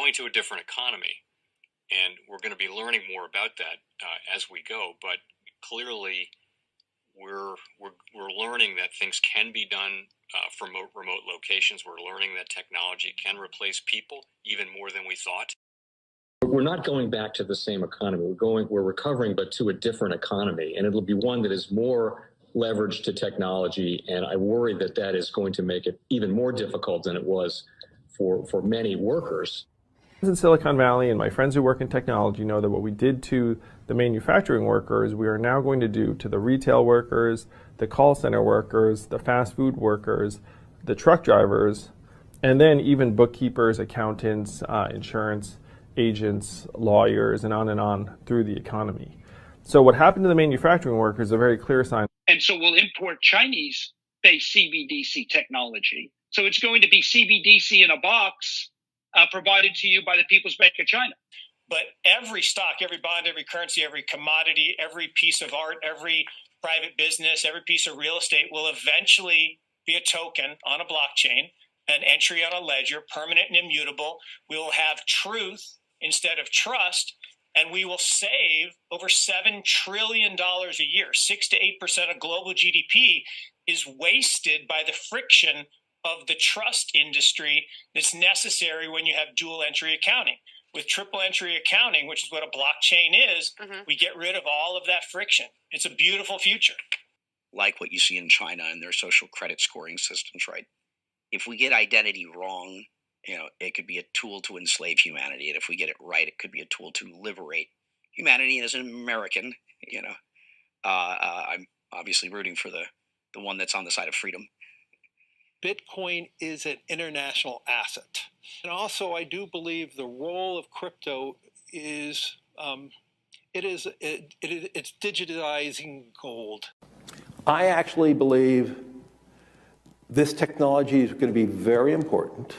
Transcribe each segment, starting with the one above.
going to a different economy, and we're going to be learning more about that as we go. But clearly, we're learning that things can be done from remote locations. We're learning that technology can replace people even more than we thought. We're not going back to the same economy. We're recovering, but to a different economy, and it'll be one that is more leveraged to technology. And I worry that that is going to make it even more difficult than it was for many workers. In Silicon Valley, and my friends who work in technology know that what we did to the manufacturing workers, we are now going to do to the retail workers, the call center workers, the fast food workers, the truck drivers, and then even bookkeepers, accountants, insurance agents, lawyers, and on through the economy. So what happened to the manufacturing workers is a very clear sign. And so we'll import Chinese-based CBDC technology. So it's going to be CBDC in a box provided to you by the People's Bank of China. But every stock, every bond, every currency, every commodity, every piece of art, every private business, every piece of real estate will eventually be a token on a blockchain, an entry on a ledger, permanent and immutable. We will have truth instead of trust, and we will save over $7 trillion a year. 6 to 8% of global GDP is wasted by the friction of the trust industry that's necessary when you have dual entry accounting. With triple entry accounting, which is what a blockchain is, we get rid of all of that friction. It's a beautiful future. Like what you see in China and their social credit scoring systems, right? If we get identity wrong, it could be a tool to enslave humanity. And if we get it right, it could be a tool to liberate humanity. And as an American, I'm obviously rooting for the one that's on the side of freedom. Bitcoin is an international asset. And also, I do believe the role of crypto is, it's digitizing gold. I actually believe this technology is going to be very important.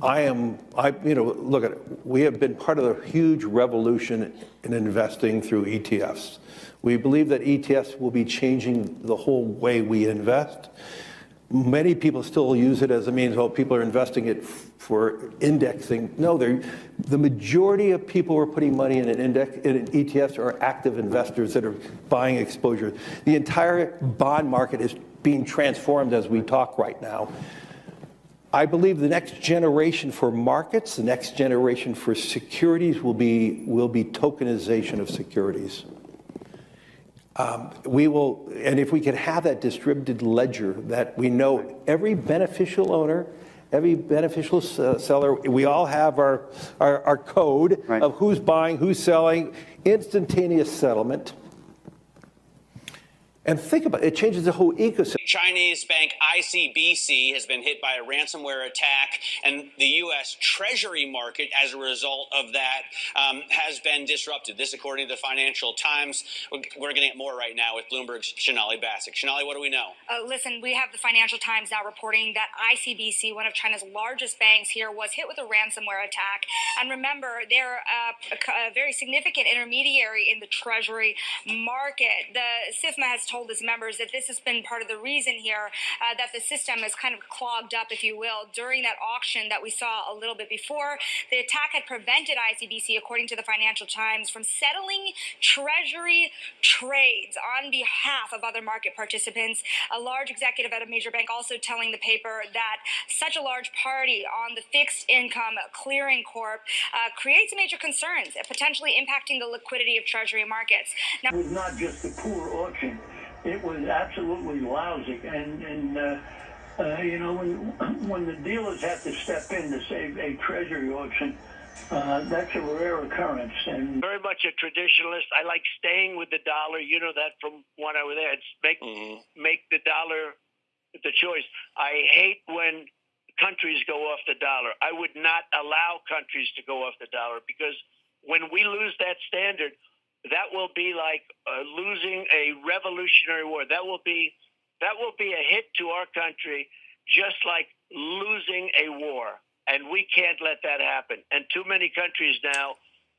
Look at it. We have been part of the huge revolution in investing through ETFs. We believe that ETFs will be changing the whole way we invest. Many people still use it as a means, people are investing it for indexing. No, the majority of people who are putting money in an ETFs are active investors that are buying exposure. The entire bond market is being transformed as we talk right now. I believe the next generation for markets, the next generation for securities will be tokenization of securities. And if we can have that distributed ledger that we know every beneficial owner, every beneficial seller, we all have our code of who's buying, who's selling, instantaneous settlement. And think about it, it changes the whole ecosystem. Chinese bank ICBC has been hit by a ransomware attack, and the U.S. Treasury market, as a result of that, has been disrupted. This, according to the Financial Times. We're getting more right now with Bloomberg's Sonali Basak. Sonali, what do we know? Listen, we have the Financial Times now reporting that ICBC, one of China's largest banks here, was hit with a ransomware attack. And remember, they're a very significant intermediary in the Treasury market. The SIFMA has told its members that this has been part of the reason here that the system is kind of clogged up, if you will, during that auction that we saw a little bit before. The attack had prevented ICBC, according to the Financial Times, from settling Treasury trades on behalf of other market participants. A large executive at a major bank also telling the paper that such a large party on the fixed income clearing corp creates major concerns, potentially impacting the liquidity of Treasury markets. Now, it was not just a poor auction. It was absolutely lousy, and when the dealers have to step in to save a treasury auction, that's a rare occurrence. And very much a traditionalist. I like staying with the dollar. You know that from when I was there. It's make the dollar the choice. I hate when countries go off the dollar. I would not allow countries to go off the dollar, because when we lose that standard, that will be like losing a revolutionary war. That will be a hit to our country, just like losing a war. And we can't let that happen. And too many countries now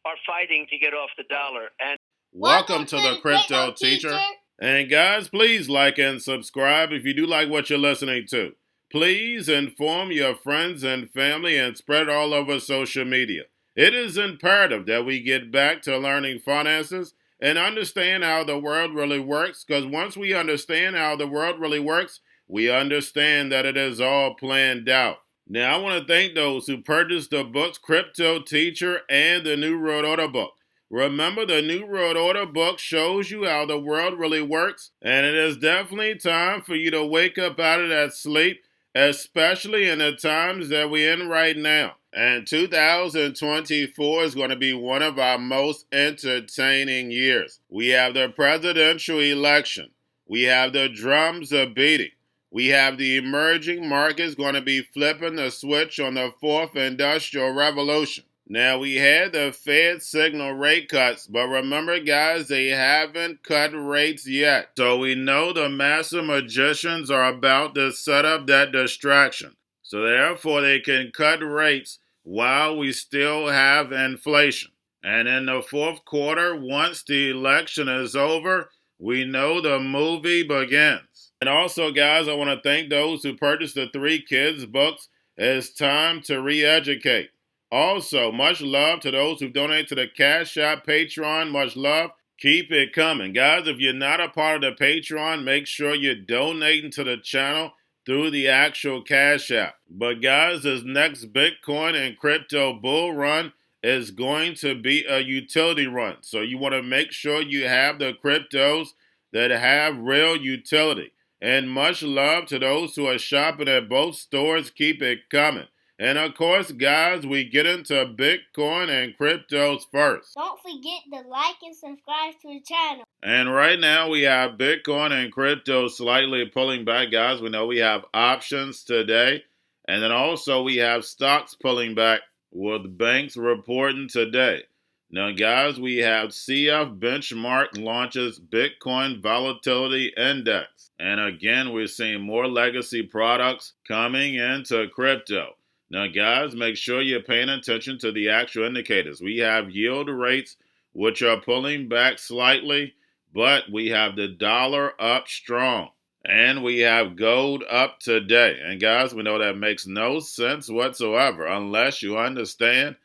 are fighting to get off the dollar. And welcome to the Crypto Teacher. And guys, please like and subscribe if you do like what you're listening to. Please inform your friends and family and spread all over social media. It is imperative that we get back to learning finances and understand how the world really works, because once we understand how the world really works, we understand that it is all planned out. Now, I want to thank those who purchased the books Cryptoteacher and the New World Order book. Remember, the New World Order book shows you how the world really works, and it is definitely time for you to wake up out of that sleep, especially in the times that we're in right now. And 2024 is going to be one of our most entertaining years. We have the presidential election. We have the drums are beating. We have the emerging markets going to be flipping the switch on the fourth industrial revolution. Now, we had the Fed signal rate cuts, but remember, guys, they haven't cut rates yet. So we know the master magicians are about to set up that distraction. So therefore, they can cut rates while we still have inflation. And in the fourth quarter, once the election is over, we know the movie begins. And also, guys, I want to thank those who purchased the 3 Kids books. It's time to re-educate. Also, much love to those who donate to the Cash App, Patreon. Much love. Keep it coming. Guys, if you're not a part of the Patreon, make sure you're donating to the channel through the actual Cash App. But guys, this next Bitcoin and crypto bull run is going to be a utility run. So you want to make sure you have the cryptos that have real utility. And much love to those who are shopping at both stores. Keep it coming. And of course, guys, we get into Bitcoin and cryptos first. Don't forget to like and subscribe to the channel. And right now we have Bitcoin and crypto slightly pulling back, guys. We know we have options today. And then also we have stocks pulling back with banks reporting today. Now, guys, we have CF Benchmark launches Bitcoin Volatility Index. And again, we're seeing more legacy products coming into crypto. Now, guys, make sure you're paying attention to the actual indicators. We have yield rates, which are pulling back slightly, but we have the dollar up strong. And we have gold up today. And, guys, we know that makes no sense whatsoever unless you understand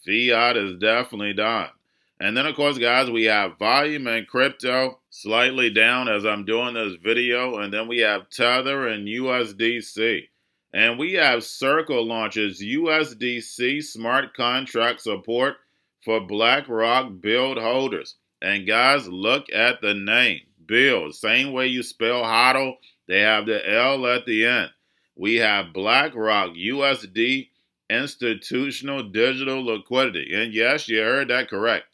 fiat is definitely down. And then, of course, guys, we have volume and crypto slightly down as I'm doing this video. And then we have Tether and USDC. And we have Circle launches USDC smart contract support for Blackrock BUIDL holders. And guys, look at the name, BUIDL. Same way you spell HODL, they have the L at the end. We have Blackrock USD institutional digital liquidity. And yes, you heard that correct.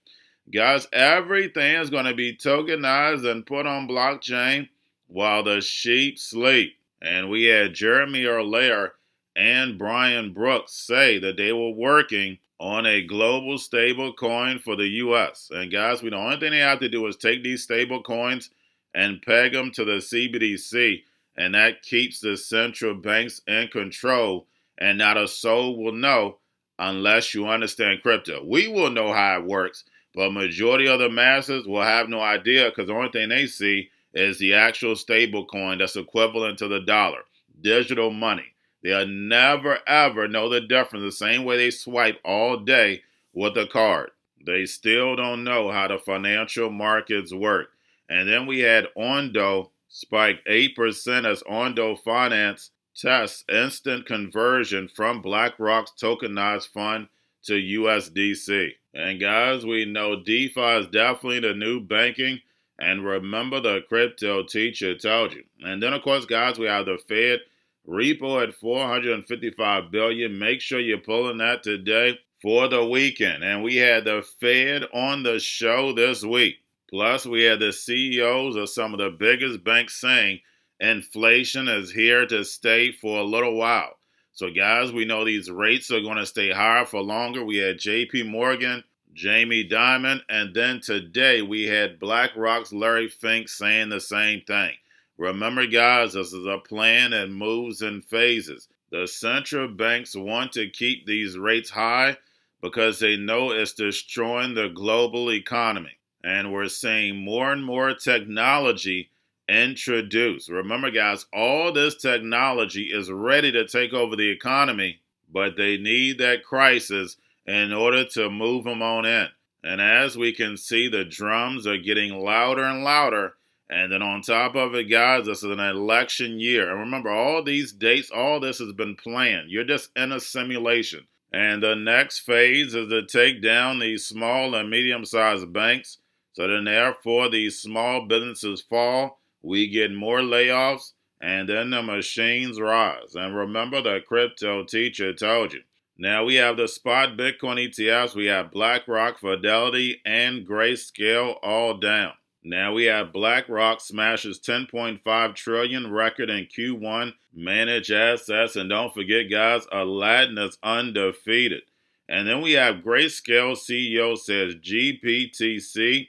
Guys, everything is going to be tokenized and put on blockchain while the sheep sleep. And we had Jeremy Allaire and Brian Brooks say that they were working on a global stable coin for the U.S. And guys, the only thing they have to do is take these stable coins and peg them to the CBDC. And that keeps the central banks in control. And not a soul will know unless you understand crypto. We will know how it works, but majority of the masses will have no idea because the only thing they see is the actual stable coin that's equivalent to the dollar, digital money. They'll never, ever know the difference the same way they swipe all day with a card. They still don't know how the financial markets work. And then we had Ondo spike 8% as Ondo Finance tests instant conversion from BlackRock's tokenized fund to USDC. And guys, we know DeFi is definitely the new banking. And remember, the crypto teacher told you. And then, of course, guys, we have the Fed repo at $455 billion. Make sure you're pulling that today for the weekend. And we had the Fed on the show this week. Plus, we had the CEOs of some of the biggest banks saying inflation is here to stay for a little while. So, guys, we know these rates are going to stay higher for longer. We had JP Morgan, Jamie Dimon, and then today we had BlackRock's Larry Fink saying the same thing. Remember, guys, this is a plan that moves in phases. The central banks want to keep these rates high because they know it's destroying the global economy. And we're seeing more and more technology introduced. Remember, guys, all this technology is ready to take over the economy, but they need that crisis in order to move them on in. And as we can see, the drums are getting louder and louder. And then on top of it, guys, this is an election year. And remember, all these dates, all this has been planned. You're just in a simulation. And the next phase is to take down these small and medium-sized banks. So then therefore, these small businesses fall. We get more layoffs. And then the machines rise. And remember, the crypto teacher told you. Now we have the spot Bitcoin ETFs. We have Blackrock, Fidelity, and Grayscale all down. Now we have BlackRock smashes 10.5 trillion record in Q1 managed assets. And don't forget, guys, Aladdin is undefeated. And then we have Grayscale CEO says GPTC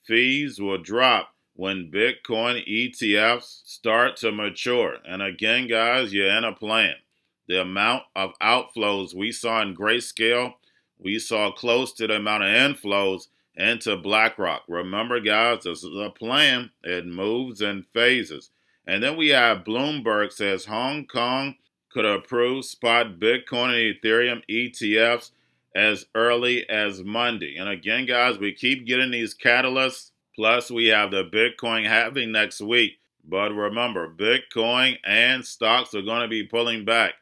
fees will drop when Bitcoin ETFs start to mature. And again, guys, you're in a plan. The amount of outflows we saw in Grayscale, we saw close to the amount of inflows into BlackRock. Remember, guys, this is a plan. It moves in phases. And then we have Bloomberg says Hong Kong could approve spot Bitcoin and Ethereum ETFs as early as Monday. And again, guys, we keep getting these catalysts. Plus, we have the Bitcoin halving next week. But remember, Bitcoin and stocks are going to be pulling back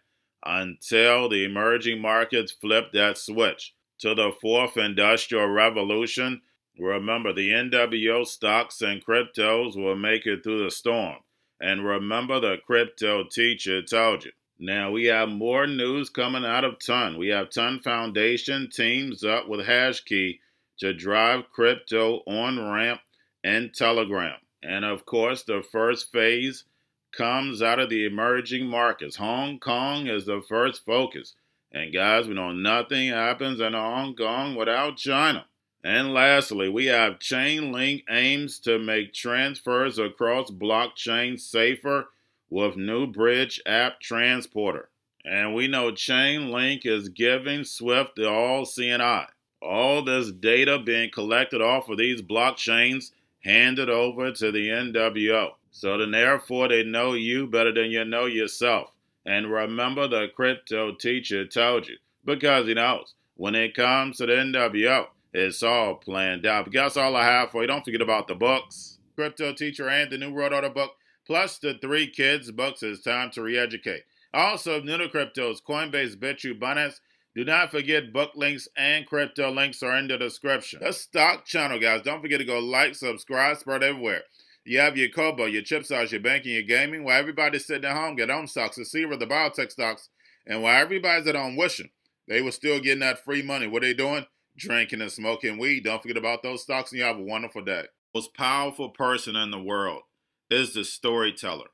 until the emerging markets flip that switch to the fourth industrial revolution. Remember, the NWO stocks and cryptos will make it through the storm. And remember, the crypto teacher told you. Now, we have more news coming out of Ton. We have Ton Foundation teams up with Hashkey to drive crypto on-ramp and Telegram. And of course, the first phase comes out of the emerging markets. Hong Kong is the first focus. And guys, we know nothing happens in Hong Kong without China. And lastly, we have Chainlink aims to make transfers across blockchain safer with new bridge app transporter. And we know Chainlink is giving Swift the all-seeing eye. All this data being collected off of these blockchains handed over to the NWO. So then therefore they know you better than you know yourself. And remember, the crypto teacher told you, because he knows when it comes to the NWO, it's all planned out. But that's all I have for you. Don't forget about the books, Crypto Teacher and the New World Order book, plus the 3 kids books. It's time to re-educate. Also, new to cryptos, Coinbase, Bitrue, Binance. Do not forget book links and crypto links are in the description. The stock channel, guys. Don't forget to go like, subscribe, spread everywhere. You have your Kobo, your chip stocks, your banking, your gaming. While everybody's sitting at home, get on stocks, the Seaver, the biotech stocks. And while everybody's at home wishing they were still getting that free money, what they doing? Drinking and smoking weed. Don't forget about those stocks, and you have a wonderful day. The most powerful person in the world is the storyteller.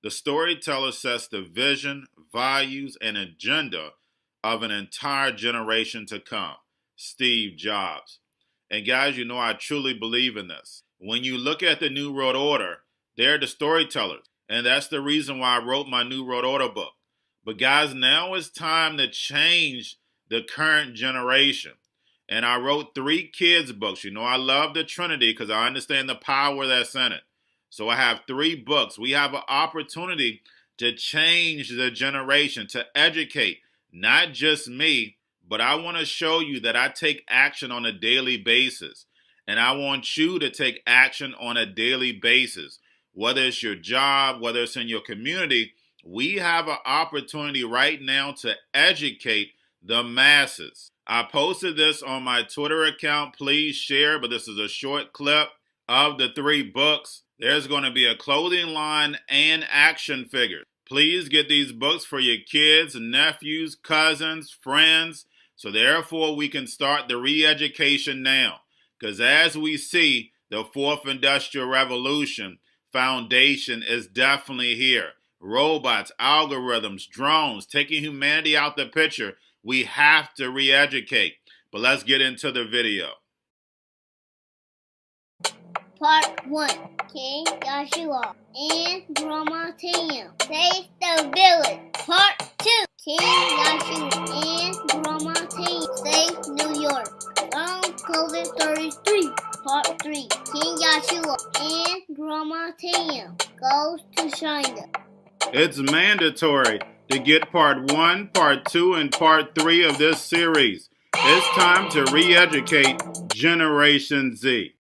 The storyteller sets the vision, values, and agenda of an entire generation to come. Steve Jobs. And guys, you know I truly believe in this. When you look at the New World Order, they're the storytellers. And that's the reason why I wrote my New World Order book. But guys, now it's time to change the current generation. And I wrote 3 kids books. You know I love the Trinity because I understand the power that's in it. So I have 3 books. We have an opportunity to change the generation, to educate, not just me, but I want to show you that I take action on a daily basis. And I want you to take action on a daily basis. Whether it's your job, whether it's in your community, we have an opportunity right now to educate the masses. I posted this on my Twitter account. Please share, but this is a short clip of the 3 books. There's going to be a clothing line and action figures. Please get these books for your kids, nephews, cousins, friends, so therefore we can start the re-education now. Because as we see, the 4th Industrial Revolution foundation is definitely here. Robots, algorithms, drones, taking humanity out the picture. We have to re-educate. But let's get into the video. Part 1. King Joshua and Drama Team Save the Village. Part 2. King Joshua and Drama Team Save New York. From COVID-33. Part 3. King Joshua and Grandma Tam goes to China. It's mandatory to get part 1, part 2, and part 3 of this series. It's time to re-educate Generation Z.